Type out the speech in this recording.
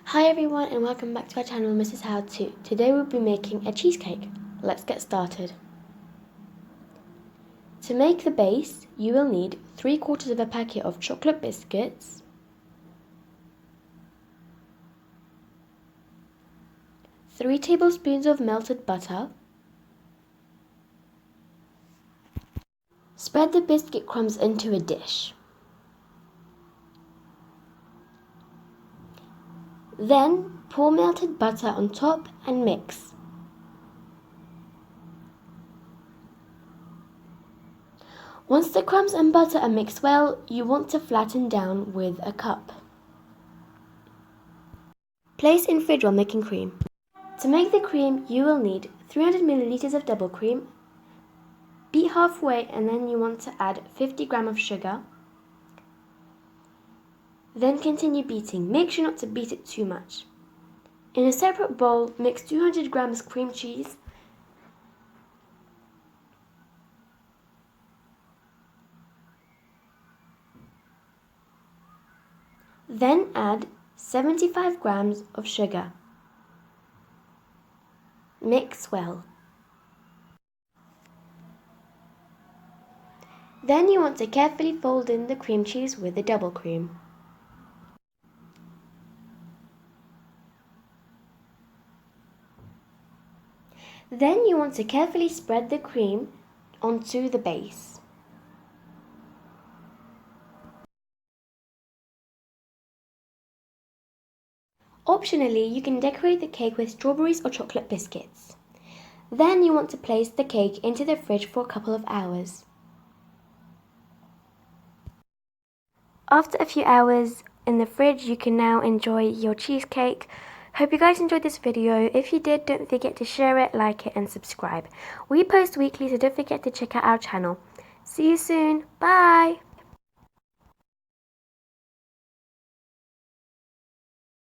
Hi everyone and welcome back to our channel Mrs. How To. Today we'll be making a cheesecake. Let's get started. To make the base, you will need 3/4 of a packet of chocolate biscuits, 3 tablespoons of melted butter. Spread the biscuit crumbs into a dish. Then pour melted butter on top and mix. Once the crumbs and butter are mixed well, you want to flatten down with a cup. Place in fridge while making cream. To make the cream, you will need 300 milliliters of double cream. Beat halfway and then you want to add 50 grams of sugar. Then continue beating. Make sure not to beat it too much. In a separate bowl, mix 200 grams cream cheese, then add 75 grams of sugar. Mix well. Then you want to carefully fold in the cream cheese with the double cream. Then you want to carefully spread the cream onto the base. Optionally, you can decorate the cake with strawberries or chocolate biscuits. Then you want to place the cake into the fridge for a couple of hours. After a few hours in the fridge, you can now enjoy your cheesecake. Hope you guys enjoyed this video. If you did, don't forget to share it, like it and subscribe. We post weekly, so don't forget to check out our channel. See you soon. Bye!